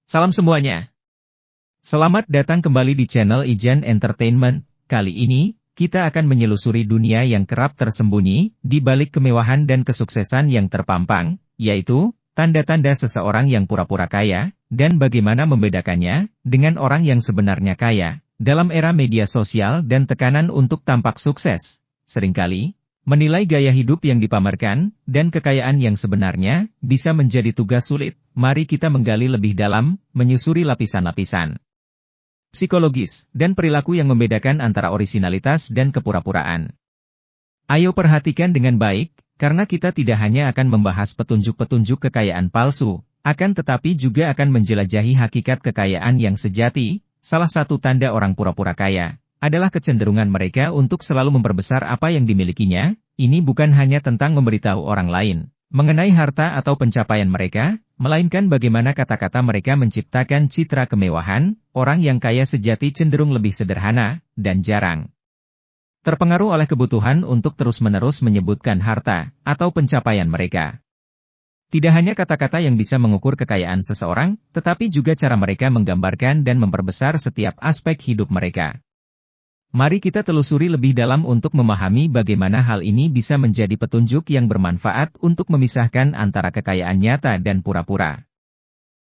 Salam semuanya. Selamat datang kembali di channel Ijan Entertainment. Kali ini, kita akan menyelusuri dunia yang kerap tersembunyi di balik kemewahan dan kesuksesan yang terpampang, yaitu tanda-tanda seseorang yang pura-pura kaya, dan bagaimana membedakannya dengan orang yang sebenarnya kaya. Dalam era media sosial dan tekanan untuk tampak sukses, seringkali menilai gaya hidup yang dipamerkan dan kekayaan yang sebenarnya bisa menjadi tugas sulit. Mari kita menggali lebih dalam, menyusuri lapisan-lapisan psikologis dan perilaku yang membedakan antara orisinalitas dan kepura-puraan. Ayo perhatikan dengan baik, karena kita tidak hanya akan membahas petunjuk-petunjuk kekayaan palsu, akan tetapi juga akan menjelajahi hakikat kekayaan yang sejati. Salah satu tanda orang pura-pura kaya adalah kecenderungan mereka untuk selalu memperbesar apa yang dimilikinya. Ini bukan hanya tentang memberitahu orang lain mengenai harta atau pencapaian mereka, melainkan bagaimana kata-kata mereka menciptakan citra kemewahan. Orang yang kaya sejati cenderung lebih sederhana, dan jarang terpengaruh oleh kebutuhan untuk terus-menerus menyebutkan harta atau pencapaian mereka. Tidak hanya kata-kata yang bisa mengukur kekayaan seseorang, tetapi juga cara mereka menggambarkan dan memperbesar setiap aspek hidup mereka. Mari kita telusuri lebih dalam untuk memahami bagaimana hal ini bisa menjadi petunjuk yang bermanfaat untuk memisahkan antara kekayaan nyata dan pura-pura.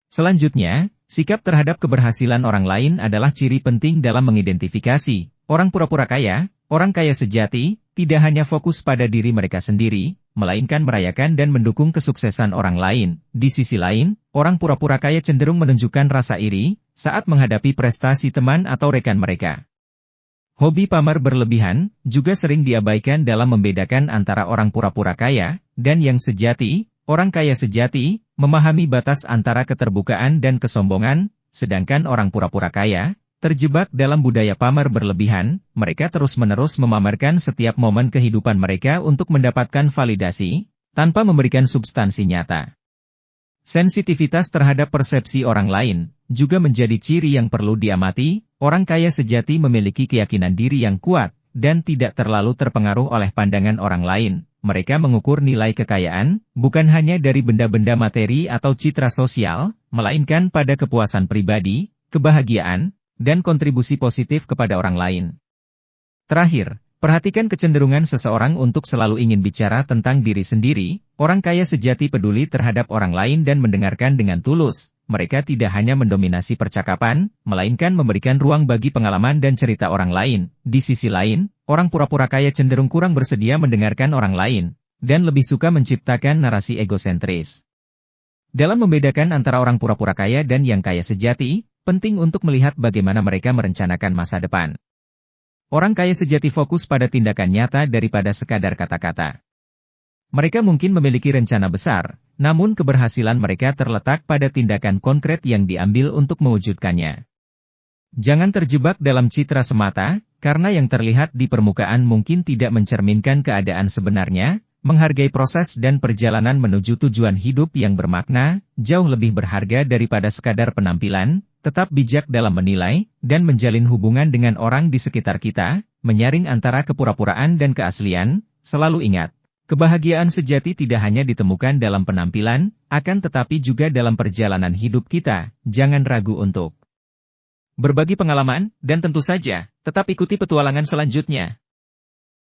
Selanjutnya, sikap terhadap keberhasilan orang lain adalah ciri penting dalam mengidentifikasi orang pura-pura kaya. Orang kaya sejati tidak hanya fokus pada diri mereka sendiri, melainkan merayakan dan mendukung kesuksesan orang lain. Di sisi lain, orang pura-pura kaya cenderung menunjukkan rasa iri saat menghadapi prestasi teman atau rekan mereka. Hobi pamer berlebihan juga sering diabaikan dalam membedakan antara orang pura-pura kaya dan yang sejati. Orang kaya sejati memahami batas antara keterbukaan dan kesombongan, sedangkan orang pura-pura kaya terjebak dalam budaya pamer berlebihan. Mereka terus-menerus memamerkan setiap momen kehidupan mereka untuk mendapatkan validasi, tanpa memberikan substansi nyata. Sensitivitas terhadap persepsi orang lain juga menjadi ciri yang perlu diamati. Orang kaya sejati memiliki keyakinan diri yang kuat, dan tidak terlalu terpengaruh oleh pandangan orang lain. Mereka mengukur nilai kekayaan, bukan hanya dari benda-benda materi atau citra sosial, melainkan pada kepuasan pribadi, kebahagiaan, dan kontribusi positif kepada orang lain. Terakhir, perhatikan kecenderungan seseorang untuk selalu ingin bicara tentang diri sendiri. Orang kaya sejati peduli terhadap orang lain dan mendengarkan dengan tulus. Mereka tidak hanya mendominasi percakapan, melainkan memberikan ruang bagi pengalaman dan cerita orang lain. Di sisi lain, orang pura-pura kaya cenderung kurang bersedia mendengarkan orang lain, dan lebih suka menciptakan narasi egosentris. Dalam membedakan antara orang pura-pura kaya dan yang kaya sejati, penting untuk melihat bagaimana mereka merencanakan masa depan. Orang kaya sejati fokus pada tindakan nyata daripada sekadar kata-kata. Mereka mungkin memiliki rencana besar, namun keberhasilan mereka terletak pada tindakan konkret yang diambil untuk mewujudkannya. Jangan terjebak dalam citra semata, karena yang terlihat di permukaan mungkin tidak mencerminkan keadaan sebenarnya. Menghargai proses dan perjalanan menuju tujuan hidup yang bermakna, jauh lebih berharga daripada sekadar penampilan. Tetap bijak dalam menilai, dan menjalin hubungan dengan orang di sekitar kita, menyaring antara kepura-puraan dan keaslian. Selalu ingat, kebahagiaan sejati tidak hanya ditemukan dalam penampilan, akan tetapi juga dalam perjalanan hidup kita. Jangan ragu untuk berbagi pengalaman, dan tentu saja, tetap ikuti petualangan selanjutnya.